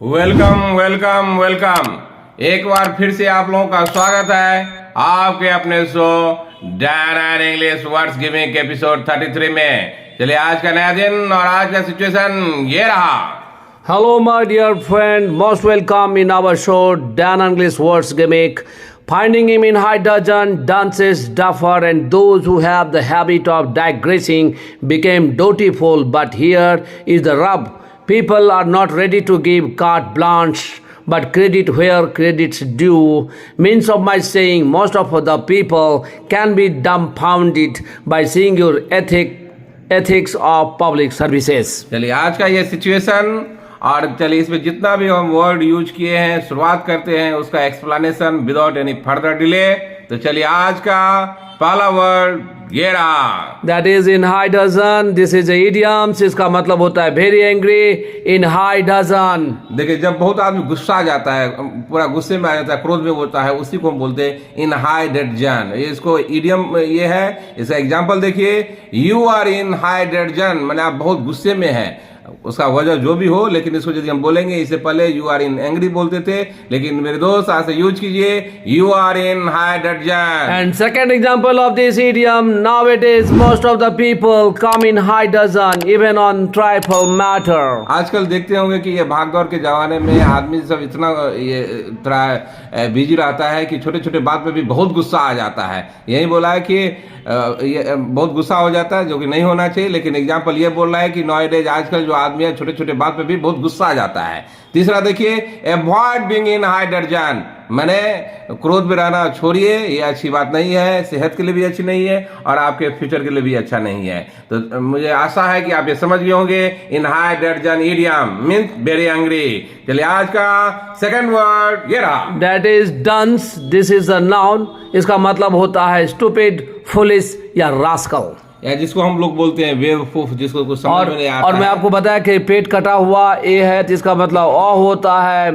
Welcome welcome welcome. एक बार फिर से आप लोगों का स्वागत है आपके अपने show Dan and English words giving episode 33 में। चलिए आज का नया दिन और आज का सिचुएशन ये रहा। Hello, my dear friend. Most welcome in our show, Dan English Words Gimmick. Finding him in high dudgeon, dances, duffer, and those who have the habit of digressing became dutiful. But here is the rub. People are not ready to give carte blanche, but credit where credit's due. Means of my saying, most of the people can be dumbfounded by seeing your ethics of public services. चलिए आज का ये situation और चलिए इसमें जितना भी हम वर्ड यूज किए हैं शुरुआत करते हैं उसका explanation without any further delay. तो चलिए आज का पहला वर्ड ये रहा। That is in high dudgeon. This is a idiom. इसका मतलब होता है very angry in high dudgeon. देखिए जब बहुत आदमी गुस्सा आ जाता है, पूरा गुस्से में आ जाता है, क्रोध में होता है, उसी को हम बोलते हैं इन हाई डडजन। ये इसको इडियम ये है। इसका एग्जांपल देखिए, यू आर इन हाई डडजन माने आप बहुत गुस्से में हैं। उसका वजह जो भी हो, लेकिन इसको यदि हम बोलेंगे इससे पहले यू आर इन एंग्री बोलते थे, लेकिन मेरे दोस्त आज से यूज कीजिए you are in high dudgeon. And second example of this idiom, nowadays most of the people come in high dudgeon even on trifle matter. आजकल देखते होंगे कि ये भागदौड़ के जमाने में आदमी सब इतना बिजी रहता है कि छोटे छोटे बात पे भी बहुत गुस्सा आ जाता है। यही बोला है कि ये बहुत गुस्सा हो जाता है, जो कि नहीं होना चाहिए, लेकिन एग्जाम्पल ये बोल रहा है कि नॉइडेज आजकल जो आदमी है छोटे छोटे बात पे भी बहुत गुस्सा आ जाता है। तीसरा देखिए, अवॉइड बीइंग इन हाई डडजन मैंने क्रोध में रहना छोड़िए, ये अच्छी बात नहीं है, सेहत के लिए भी अच्छी नहीं है और आपके फ्यूचर के लिए भी अच्छा नहीं है। तो मुझे आशा है कि आप ये समझ गए होंगे in high dudgeon idiom means very angry. चलिए आज का सेकंड वर्ड ये रहा। That is dunce. This is a noun. इसका मतलब होता है stupid, foolish या rascal. या जिसको हम लोग बोलते हैं बेवकूफ, जिसको कुछ समझ में नहीं आता। और मैं आपको बताया कि पेट कटा हुआ ए है तो इसका मतलब ओ होता है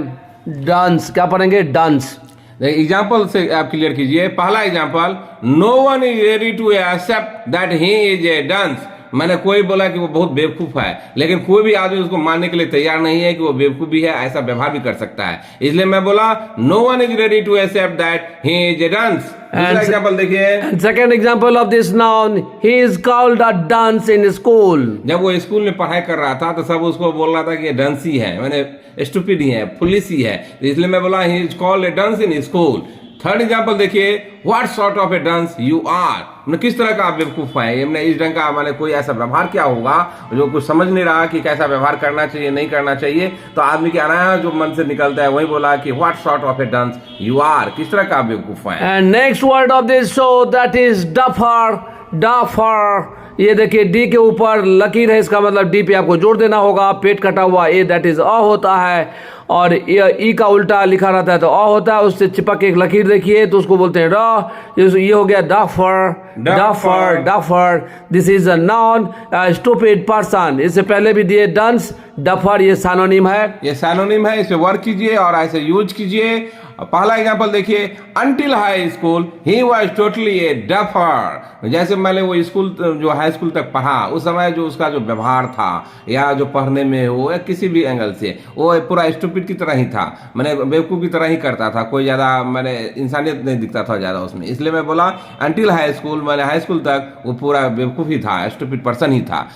डांस। क्या पढ़ेंगे? डांस। एग्जाम्पल से आप क्लियर कीजिए। पहला example, no one is ready to accept that he is a dunce मैंने कोई बोला कि वो बहुत बेवकूफ है, लेकिन कोई भी आदमी उसको मानने के लिए तैयार नहीं है कि वो बेवकूफ भी है, ऐसा व्यवहार भी कर सकता है। इसलिए मैं बोला no one is ready to accept that he is a dunce. दूसरा एग्जाम्पल देखिए। Second example of this noun, he is called a dunce in school. जब वो स्कूल में पढ़ाई कर रहा था तो सब उसको बोल रहा था कि ये डांसी है, मैंने स्टूपिड ही है, फुलिश ही है, इसलिए मैं बोला he is called a dance in school. Third example देखिए, what sort of a dance you are मैंने किस तरह का आप बेवकूफ है। मैंने इस ढंग का मैंने कोई ऐसा व्यवहार क्या होगा जो कुछ समझ नहीं रहा कि कैसा व्यवहार करना चाहिए नहीं करना चाहिए, तो आदमी के आना जो मन से निकलता है वही बोला कि what sort of a dance you are, किस तरह का आप बेवकूफ है। And next word of this show that is duffer. Duffer, ये देखिए डी के ऊपर लकीर है, इसका मतलब डी पे आपको जोड़ देना होगा। पेट कटा हुआ ए दैट इज अ होता है और ई का उल्टा लिखा रहता है तो अ होता है, उससे चिपक के एक लकीर देखिए तो उसको बोलते हैं र। ये हो गया duffer. Duffer duffer this is a noun stupid person. इससे पहले भी दिए डंस। डफर ये सैनोनिम है। ये सैनोनिम है, इसे वर्क कीजिए और ऐसे यूज कीजिए। पहला एग्जांपल देखिए, until high school he was totally A duffer. जैसे मैंने वो स्कूल जो हाई स्कूल तक पढ़ा उस समय जो उसका जो व्यवहार था या जो पढ़ने में हो या किसी भी एंगल से वो पूरा स्टूपिड की तरह ही था, मैंने बेवकूफ़ की तरह ही करता था, कोई ज़्यादा मैंने इंसानियत नहीं दिखता था ज़्यादा उसमें। इसलिए मैं बोला अंटिल हाई स्कूल मैंने हाई स्कूल तक वो पूरा बेवकूफ़ ही था, स्टूपिड पर्सन ही था।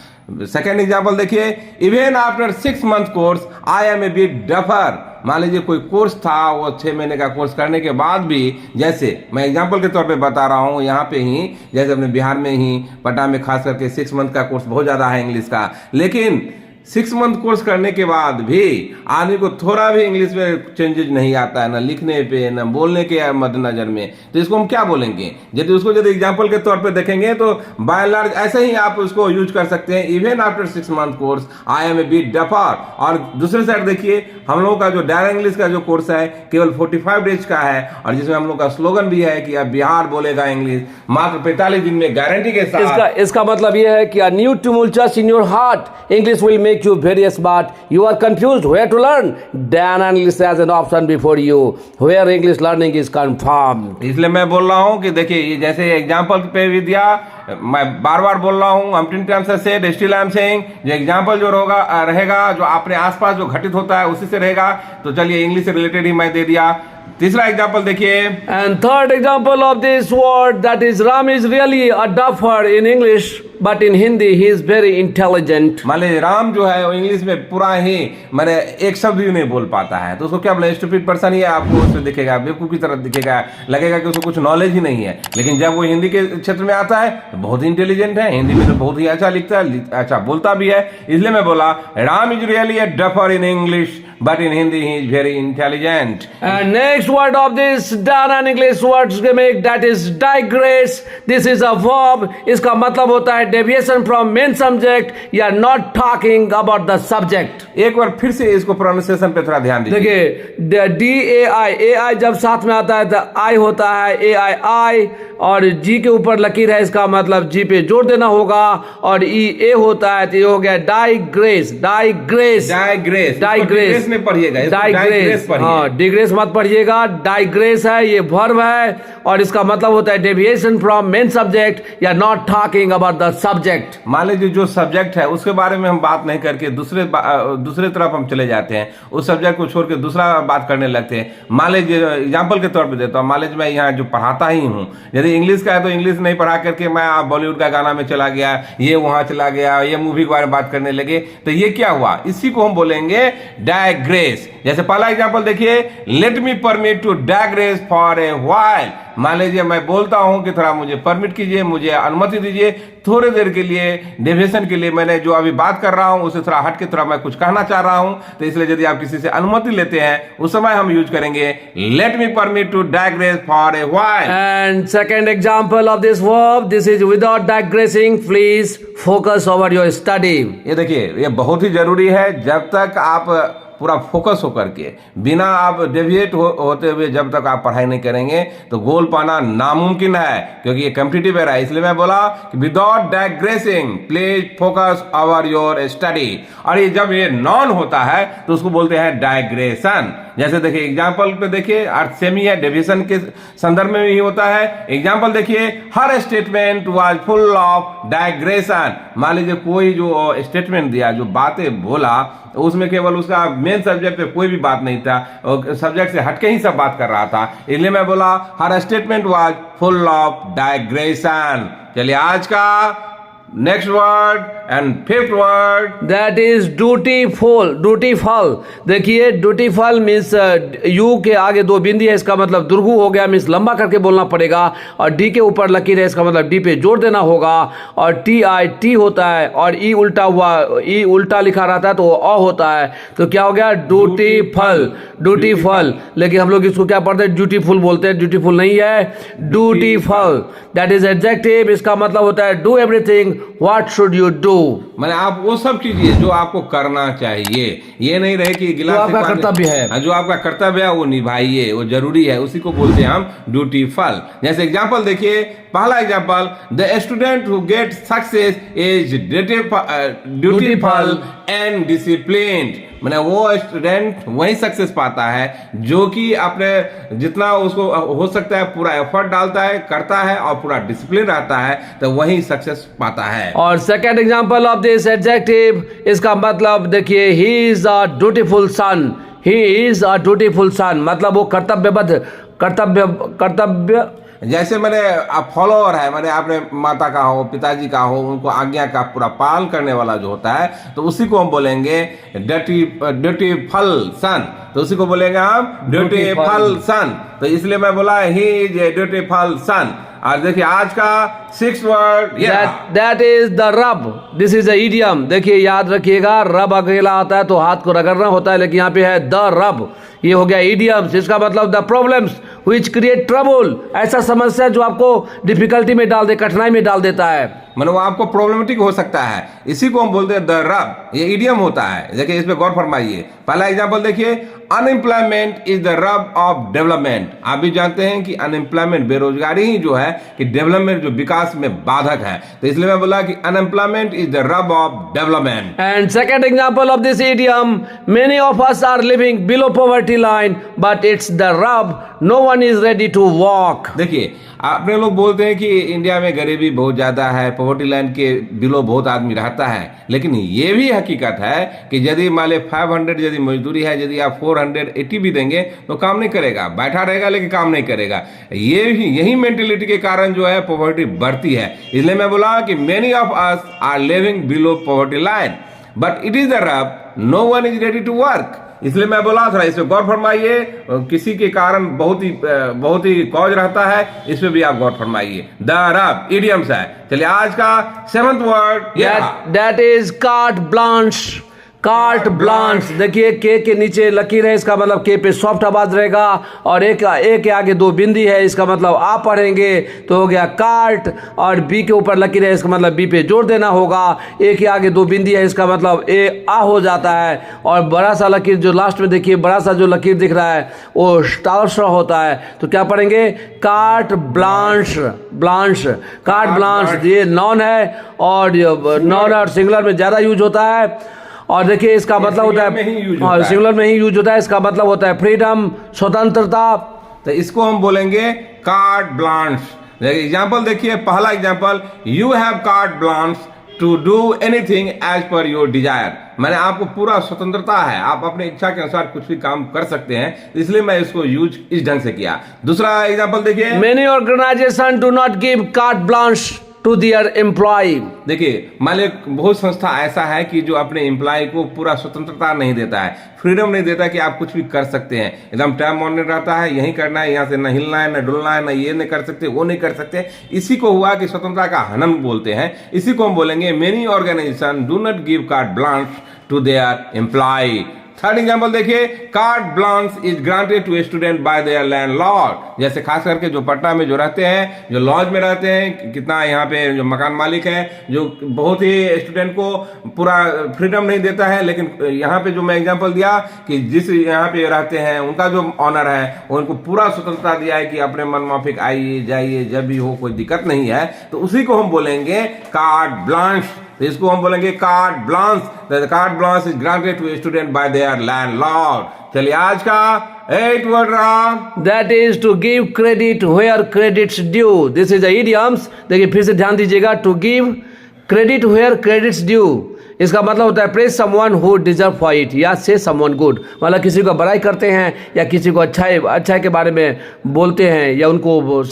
सेकेंड एग्जाम्पल देखिए, even after 6 month course I am a bit duffer. मान लीजिए कोई कोर्स था, वो 6 महीने का कोर्स करने के बाद भी, जैसे मैं एग्जाम्पल के तौर पे बता रहा हूँ यहाँ पे ही, जैसे अपने बिहार में ही पटना में खास करके 6 month का कोर्स बहुत ज़्यादा है इंग्लिश का, लेकिन 6 month कोर्स करने के बाद भी आदमी को थोड़ा भी इंग्लिश में चेंजेज नहीं आता है, ना लिखने पे ना बोलने के मद्देनजर में, तो इसको हम क्या बोलेंगे? यदि एग्जाम्पल के तौर पे देखेंगे तो बाय लार्ज ऐसे ही आप उसको यूज कर सकते हैं, even after 6 month course I am a bit duffer. और दूसरे साइड देखिए, हम लोगों का जो डैन इंग्लिश का जो कोर्स है केवल 45 डेज का है और जिसमें हम लोग का स्लोगन भी है कि अब बिहार बोलेगा इंग्लिश मात्र 45 दिन में गारंटी के साथ। इसका मतलब यह है कि a new tumultus in your heart, English will make you very smart. You are confused where to learn. Dan English has an option before you, where English learning is confirmed. इसलिए मैं बोल रहा हूँ कि देखिए ये जैसे एग्जाम्पल पे भी दिया मैं बार बार बोल रहा हूँ, umpteen times I said, still I am saying, जो एग्जाम्पल जो रहेगा जो अपने आसपास जो घटित होता है उसी से रहेगा। तो चलिए इंग्लिश से रिलेटेड ही मैं दे दिया। तीसरा एग्जाम्पल देखिए, And third example of this word, that is Ram is really a duffer in English, but in Hindi he is very intelligent. मान लीजिए राम जो है वो इंग्लिश में पूरा ही मैंने एक शब्द भी नहीं बोल पाता है, तो उसको क्या बोले, स्टूपिड पर्सन ही है, आपको उसमें दिखेगा, बेवकूफ की तरह दिखेगा, लगेगा कि उसको कुछ नॉलेज ही नहीं है। लेकिन जब वो हिंदी के क्षेत्र में आता है तो बहुत ही इंटेलिजेंट है, हिंदी में तो बहुत ही अच्छा लिखता है, अच्छा बोलता भी है। इसलिए मैं बोला Ram is really a duffer in English, but in Hindi he is very intelligent. And next word of this Dan English words gimmick, that is digress. This is a verb. इसका मतलब होता है deviation from main subject या not talking about the subject. एक बार फिर से इसको pronunciation पे थोड़ा ध्यान दीजिए। देखिए DAI जब साथ में आता है तो I होता है AII, और G के ऊपर लकीर है, इसका मतलब G पे जोर देना होगा, और A होता है तो ये हो गया digress. में पढ़िएगा, डाइग्रेस, हाँ डिग्रेस मत पढ़िएगा, डाइग्रेस है, ये वर्ब है, और इसका मतलब होता है डेविएशन फ्रॉम मेन सब्जेक्ट या not talking about the subject. मान लीजिए जो सब्जेक्ट है उसके बारे में हम बात नहीं करके दूसरे तरफ हम चले जाते हैं, उस सब्जेक्ट को छोड़ के दूसरा बात करने लगते हैं। मान लीजिए एग्जाम्पल के तौर पर देता हूँ, मान लीजिए मैं यहाँ जो पढ़ाता ही हूँ, यदि इंग्लिश का है तो इंग्लिश नहीं पढ़ा करके मैं बॉलीवुड का गाना में चला गया, ये वहां चला गया, ये मूवी के बारे में बात करने लगे, तो ये क्या हुआ, इसी को हम बोलेंगे डाइग्रेस। जैसे पहला एग्जांपल देखिए, let me permit to digress for a while. मान लीजिए मैं बोलता हूं कि थोड़ा मुझे परमिट कीजिए, मुझे अनुमति दीजिए थोड़ी देर के लिए, डेविएशन के लिए, मैंने जो अभी बात कर रहा हूं उससे थोड़ा हट के थोड़ा मैं कुछ कहना चाह रहा हूं, तो इसलिए यदि आप किसी से अनुमति लेते हैं उस समय हम यूज करेंगे let me permit to digress for a while. And second example of this verb, this is without digressing, please focus over your study. ये देखिए ये बहुत ही जरूरी है, जब तक आप पूरा फोकस होकर के बिना आप डेविएट होते हुए जब तक आप पढ़ाई नहीं करेंगे तो गोल पाना नामुमकिन है, क्योंकि ये कॉम्पिटिटिव है। इसलिए मैं बोला कि without digressing please focus over your study. और ये जब ये नॉन होता है तो उसको बोलते हैं डाइग्रेशन। जैसे देखिए एग्जाम्पल पे देखिए, अर्थ सेम ही है, डेविएशन के संदर्भ में भी होता है। एग्जाम्पल देखिए, her statement was full of digression. मान लीजिए कोई जो स्टेटमेंट दिया, जो बातें बोला, उसमें केवल उसका मेन सब्जेक्ट पे कोई भी बात नहीं था, सब्जेक्ट से हटके ही सब बात कर रहा था, इसलिए मैं बोला her statement was full of digression. चलिए आज का next word and fifth word, that is dutiful. Dutiful देखिए, ड्यूटीफुल मीन्स यू के आगे दो बिंदी है, इसका मतलब दुर्गु हो गया, मीन्स लंबा करके बोलना पड़ेगा, और डी के ऊपर लकीर है, इसका मतलब डी पे जोर देना होगा, और टी होता है, और ई उल्टा हुआ, ई उल्टा लिखा रहता है तो अ होता है, तो क्या हो गया ड्यूटीफुल। ड्यूटीफुल, लेकिन हम लोग इसको क्या पढ़ते हैं, ड्यूटीफुल बोलते हैं, ड्यूटीफुल नहीं है, ड्यूटीफुल। दैट इज एडजेक्टिव, इसका मतलब होता है do everything what should you do, मैंने आप वो सब कीजिए जो आपको करना चाहिए, ये नहीं रहे कि गिलास जो आपका कर्तव्य है, जो आपका कर्तव्य है वो निभाइए, वो जरूरी है, उसी को बोलते हैं हम ड्यूटीफुल। जैसे एग्जांपल देखिए, पहला example, the student who get success is dutiful and disciplined. मैंने वो स्टूडेंट वही सक्सेस पाता है जो कि अपने जितना उसको हो सकता है पूरा एफर्ट डालता है, करता है, और पूरा डिसिप्लिन रहता है, तो वही सक्सेस पाता है। और second example of this adjective, इसका मतलब देखिए, he is a dutiful son. He is a dutiful son मतलब वो कर्तव्य जैसे मैंने फॉलोअर है, मैंने अपने माता का हो, पिताजी का हो, उनको आज्ञा का पूरा पालन करने वाला जो होता है, तो उसी को हम बोलेंगे ड्यूटीफुल सन। तो उसी को बोलेंगे हम ड्यूटीफुल सन। तो इसलिए मैं बोला ही इज ए ड्यूटीफुल सन। और देखिए आज का sixth word, that is the rub. This is a idiom. देखिए याद रखिएगा, रब अकेला आता है तो हाथ को रगड़ना होता है, लेकिन यहाँ पे है द रब, ये हो गया इडियम्स। इसका मतलब the problems which create trouble, ऐसा समस्या जो आपको डिफिकल्टी में डाल दे, कठिनाई में डाल देता है, मतलब वो आपको प्रॉब्लमेटिक हो सकता है, इसी को हम बोलते हैं द रब। ये इडियम होता है। देखिए इस पे गौर फरमाइए। पहला एग्जांपल देखिए, unemployment is the rub of development. आप भी जानते हैं कि अनएम्प्लॉयमेंट, बेरोजगारी ही जो है कि डेवलपमेंट, जो विकास में बाधक है, तो इसलिए मैं बोला कि unemployment is the rub of development. And second example of this idiom, many of us are living below poverty line but it's the rub, no one is ready to walk. देखिए अपने लोग बोलते हैं कि इंडिया में गरीबी बहुत ज़्यादा है, पॉवर्टी लाइन के बिलो बहुत आदमी रहता है, लेकिन ये भी हकीकत है कि यदि मान ली 500 यदि मजदूरी है, यदि आप 480 भी देंगे तो काम नहीं करेगा, बैठा रहेगा लेकिन काम नहीं करेगा। यही मेंटेलिटी के कारण जो है पॉवर्टी बढ़ती है। इसलिए मैं बोला कि many of us are living below poverty line, but it is the rub, no one is ready to work. इसलिए मैं बोला थोड़ा इस पे गौर फरमाइए। किसी के कारण बहुत ही कॉज रहता है, इस पे भी आप गौर फरमाइए। द रब इडियम्स है। चलिए आज का 7th word that is cart blanch. Cart blanch, देखिए के नीचे लकीर है, इसका मतलब के पे सॉफ्ट आवाज रहेगा, और ए के आगे 2 बिंदी है, इसका मतलब आ पढ़ेंगे तो हो गया कार्ट, और बी के ऊपर लकीर है, इसका मतलब बी पे जोर देना होगा। ए के आगे 2 बिंदी है, इसका मतलब ए आ हो जाता है, और बड़ा सा लकीर जो लास्ट में देखिए, बड़ा सा जो लकीर दिख रहा है वो स्टार सा होता है, तो क्या पढ़ेंगे cart blanch. Blanch, cart blanch, ये नॉन है, और नॉन और सिंगुलर में ज्यादा यूज होता है। और देखिए इसका मतलब होता है, सिंगुलर में ही यूज होता है, इसका मतलब होता है फ्रीडम, स्वतंत्रता। तो इसको हम बोलेंगे कार्ट ब्लांच। एग्जाम्पल देखिए, पहला example, you have carte blanche to do anything as per your desire. मैंने आपको पूरा स्वतंत्रता है, आप अपने इच्छा के अनुसार कुछ भी काम कर सकते हैं, इसलिए मैं इसको यूज इस ढंग से किया। दूसरा एग्जाम्पल देखिए, many organisation do not give carte blanche to their employ. देखिए मान ली बहुत संस्था ऐसा है कि जो अपने एम्प्लॉय को पूरा स्वतंत्रता नहीं देता है, फ्रीडम नहीं देता कि आप कुछ भी कर सकते हैं, एकदम टाइम मॉनिटर रहता है, यही करना है, यहाँ से न हिलना है, न डुलना है, न ये नहीं कर सकते, वो नहीं कर सकते। इसी को हुआ कि स्वतंत्रता का हनन बोलते हैं। इसी को हम बोलेंगे many organisation do not give carte blanche to their employ. Third example देखिए, carte blanche is granted to student by their landlord. जैसे खास करके जो पटना में जो रहते हैं, जो लॉज में रहते हैं, कितना यहाँ पे जो मकान मालिक है, जो बहुत ही स्टूडेंट को पूरा फ्रीडम नहीं देता है, लेकिन यहाँ पे जो मैं एग्जाम्पल दिया कि जिस यहाँ पे रहते हैं उनका जो ऑनर है उनको पूरा स्वतंत्रता दिया है कि अपने मन माफिक आइए जाइए, जब भी हो, कोई दिक्कत नहीं है, तो उसी को हम बोलेंगे कार्ट ब्लांच। तो इसको हम बोलेंगे carte blanche. The carte blanche is granted to student by their landlord. चलिए आज का 8th वर्ड रहा, that is to give credit where credit's due. This is the idioms. देखिए फिर से ध्यान दीजिएगा, to give credit where credit's due, इसका मतलब होता है praise someone who deserve for it, या से समवन गुड। मतलब किसी को बड़ाई करते हैं या किसी को अच्छा के बारे में बोलते हैं या उनको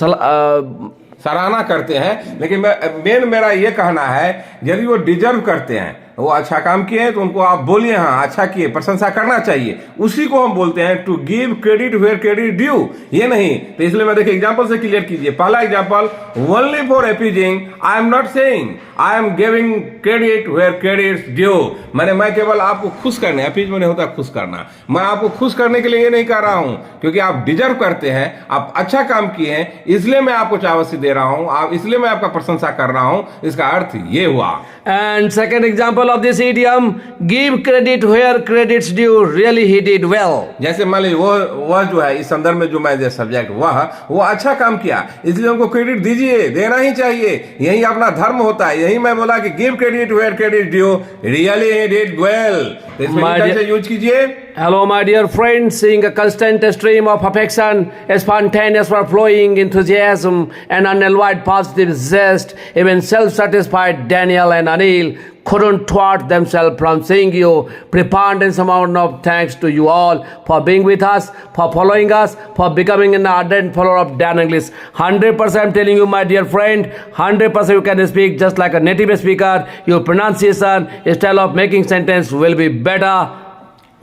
सराहना करते हैं। लेकिन मेन मेरा ये कहना है, यदि वो डिजर्व करते हैं, वो अच्छा काम किए तो उनको आप बोलिए हाँ अच्छा किए, प्रशंसा करना चाहिए, उसी को हम बोलते हैं to give credit where credit due. ये नहीं, तो इसलिए मैं देखिए एग्जांपल से क्लियर कीजिए। पहला example, only for appeasing I am not saying I am giving credit where credit due. मैं केवल आपको खुश करने, अपीज मैंने होता है खुश करना, मैं आपको खुश करने के लिए ये नहीं कर रहा हूं, क्योंकि आप डिजर्व करते हैं, आप अच्छा काम किए हैं, इसलिए मैं आपको चावसी दे रहा हूं, आप इसलिए मैं आपका प्रशंसा कर रहा हूं। इसका अर्थ ये हुआ। And second example of this idiom, give credit where credit's due, really he did well। जैसे मान लीजिए वह जो है इस संदर्भ में जो मैं सब्जेक्ट वो अच्छा काम किया, इसलिए उनको क्रेडिट दीजिए, देना ही चाहिए, यही अपना धर्म होता है। यही मैं बोला कि give credit where credit due, really he did well. इसमें कैसे यूज कीजिए। Hello, my dear friends, seeing a constant stream of affection, a spontaneous flowing enthusiasm, and unalloyed positive zest, even self-satisfied Daniel and Anil couldn't thwart themselves from saying you preponderance amount of thanks to you all for being with us, for following us, for becoming an ardent follower of Dan English. 100% I'm telling you, my dear friend, 100% you can speak just like a native speaker. Your pronunciation, style of making sentence will be better.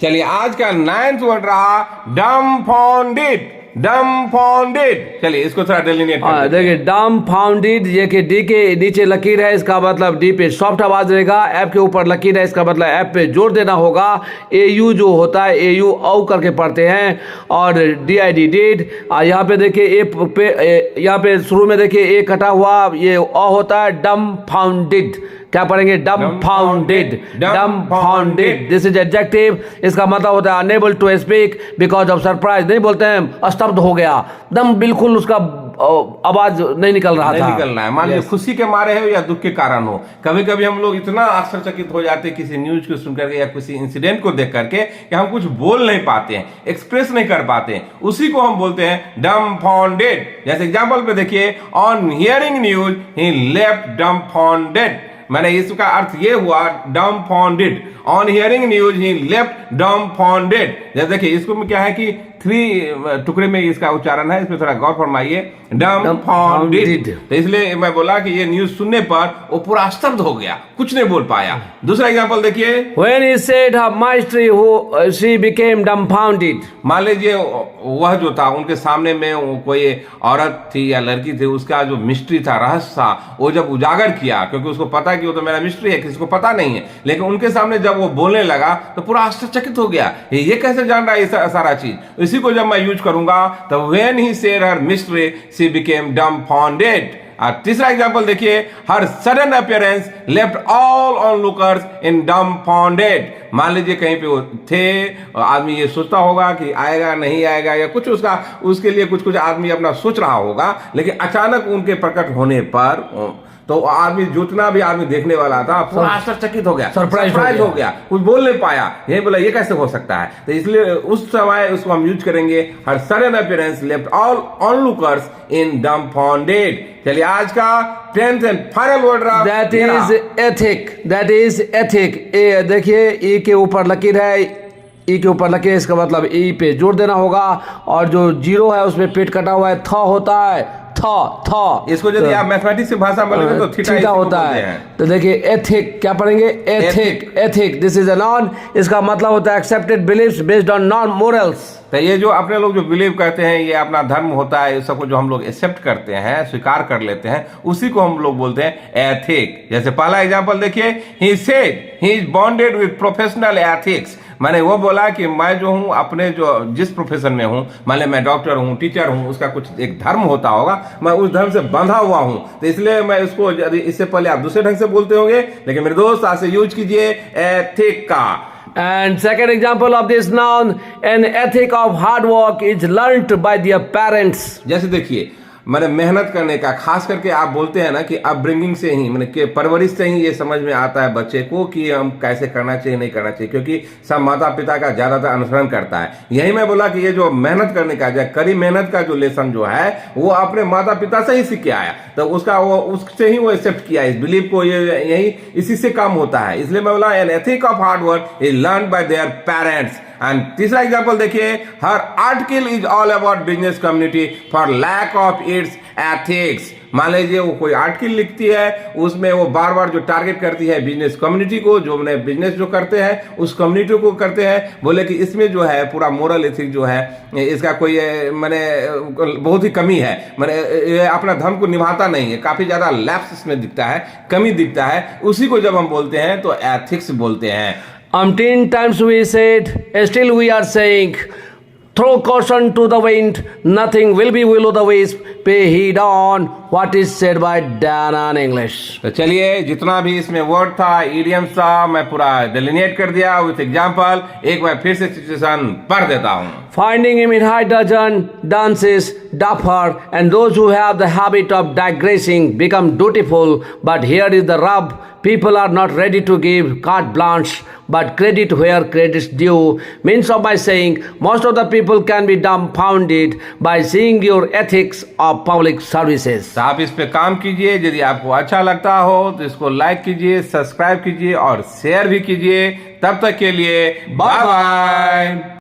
चलिए आज का 9th word रहा डम्फाउंडेड। डम्फाउंडेड, चलिए इसको थोड़ा डेलिनेट कर देखिए डम्फाउंडेड, ये कि डी के नीचे लकीर है, इसका मतलब डी पे सॉफ्ट आवाज रहेगा, एफ के ऊपर लकीर है, इसका मतलब एफ पे जोर देना होगा। ए यू जो होता है, ए यू औ करके पढ़ते हैं, और डी आई डी डिड। यहाँ पे देखिए ए पे, यहाँ पे शुरू में देखिए ए कटा हुआ, ये अ होता है डम्फाउंडेड। क्या पढ़ेंगे? Dumbfounded. Dumbfounded, this is adjective, इसका मतलब होता है unable to speak because of surprise. नहीं बोलते हैं स्तब्ध हो गया, दम बिल्कुल उसका आवाज नहीं निकल रहा नहीं था। निकलना है। मान लीजिए खुशी के मारे हो या दुख के कारण हो, कभी कभी हम लोग इतना आश्चर्यचकित हो जाते हैं किसी न्यूज को सुन करके या किसी इंसिडेंट को देख करके कि हम कुछ बोल नहीं पाते हैं, एक्सप्रेस नहीं कर पाते हैं। उसी को हम बोलते हैं डम्बफाउंडेड। जैसे एग्जांपल पे देखिए, on hearing news he left डम्बफाउंडेड। मैंने इसका अर्थ ये हुआ डम्बफाउंडेड। On hearing news he left डम्बफाउंडेड। जैसे देखिए इसको में क्या है कि 3 टुकड़े में इसका उच्चारण है, इसमें थोड़ा गौर फरमाइए, डम्बफाउंडेड। तो इसलिए मैं बोला कि ये न्यूज सुनने पर वो पूरा स्तब्ध हो गया, कुछ नहीं बोल पाया। दूसरा एग्जांपल देखिए, When he said her mystery, she became dumbfounded. मान लीजिए वह जो था उनके सामने में वो कोई औरत थी या लड़की थी, उसका जो मिस्ट्री था, रहस्य था, वो जब उजागर किया, क्योंकि उसको पता कि वो तो मेरा मिस्ट्री है, किसी को पता नहीं है, लेकिन उनके सामने जब वो बोलने लगा तो पूरा आश्चर्यचकित हो गया, ये कैसे जान रहा है ये सारा चीज। इसी को जब मैं यूज करूंगा तो when he said her mystery she became dumbfounded। और तीसरा एग्जांपल देखिए, her sudden appearance left all onlookers in dumbfounded. मान लीजिए कहीं पे वो थे, आदमी ये सोचता होगा कि आएगा नहीं आएगा या कुछ उसके लिए कुछ आदमी अपना सोच रहा होगा, लेकिन अचानक उनके प्रकट होने पर तो आदमी जितना भी आदमी देखने वाला था पूरा आश्चर्यचकित हो गया, सरप्राइज हो गया, कुछ बोल नहीं पाया, यही बोला ये कैसे हो सकता है। तो इसलिए उस समय उसको हम यूज करेंगे, her sudden appearance left all onlookers in dumbfounded. चलिए आज का 10th एंड फाइनल वर्ड रहा, That is ethic. That is ethic. देखिए ई के ऊपर लकीर है, ई के ऊपर लकीर, इसका मतलब ई पे जोर देना होगा, और जो 0 है उसमें पेट कटा हुआ है, थ होता है, थ। इसको यदि आप मैथमेटिक्स की भाषा में बोलेंगे तो थीटा होता है। तो देखिए एथिक क्या पढ़ेंगे, ethic this is a non, इसका मतलब होता है accepted beliefs based on non morals. तो ये जो अपने लोग जो बिलीव करते हैं, ये अपना धर्म होता है, इस सबको जो हम लोग एक्सेप्ट करते हैं, स्वीकार कर लेते हैं, उसी को हम लोग बोलते हैं एथिक। जैसे पहला एग्जांपल देखिए, he said he is bonded with professional ethics. मैंने वो बोला कि मैं जो हूँ अपने जो जिस प्रोफेशन में हूँ, मान ली मैं डॉक्टर हूँ, टीचर हूँ, उसका कुछ एक धर्म होता होगा, मैं उस धर्म से बंधा हुआ हूँ, तो इसलिए मैं उसको, इससे पहले आप दूसरे ढंग से बोलते होंगे, लेकिन मेरे दोस्त आज से यूज कीजिए एथिक का। And second example of this noun, an ethic of hard work is learnt by their parents. जैसे देखिए, मैंने मेहनत करने का, खास करके आप बोलते हैं ना कि अपब्रिंगिंग से ही, मैंने कि परवरिश से ही ये समझ में आता है बच्चे को कि हम कैसे करना चाहिए नहीं करना चाहिए, क्योंकि सब माता पिता का ज्यादातर अनुसरण करता है। यही मैं बोला कि ये जो मेहनत करने का, कड़ी मेहनत का जो लेसन जो है, वो अपने माता पिता से ही सीख के आया, तो उससे ही वो एक्सेप्ट किया इस बिलीव को, यही इसी से काम होता है। इसलिए मैं बोला an ethic of hard work is learn by their parents. And तीसरा एग्जांपल देखिए, her article is all about business community for lack of its ethics. मान लीजिए वो कोई आर्टिकल लिखती है, उसमें वो बार बार जो टारगेट करती है बिजनेस कम्युनिटी को, जो अपने बिजनेस जो करते हैं उस कम्युनिटी को करते हैं, बोले कि इसमें जो है पूरा मोरल एथिक जो है, इसका कोई मैंने बहुत ही कमी है, मैंने अपना धर्म को निभाता नहीं है, काफी ज्यादा लैप्स इसमें दिखता है, कमी दिखता है, उसी को जब हम बोलते हैं तो एथिक्स बोलते हैं। Umpteen times we said, still we are saying, throw caution to the wind, nothing will be will o' the wisp, pay heed on what is said by Dan in English. तो चलिए, जितना भी इसमें word था, idioms था, मैं पूरा डिलिनेट कर दिया विथ एग्जांपल। एक बार फिर से सिचुएशन पढ़ देता हूँ। Finding him in high dudgeon, dances, duffer, and those who have the habit of digressing become dutiful. But here is the rub. People are not ready to give carte blanche, but credit where credit's due. Means of by saying, most of the people can be dumbfounded by seeing your ethics of public services. तो आप इस पे काम कीजिए। यदि आपको अच्छा लगता हो तो इसको लाइक कीजिए, सब्सक्राइब कीजिए और शेयर भी कीजिए। तब तक के लिए बाय बाय।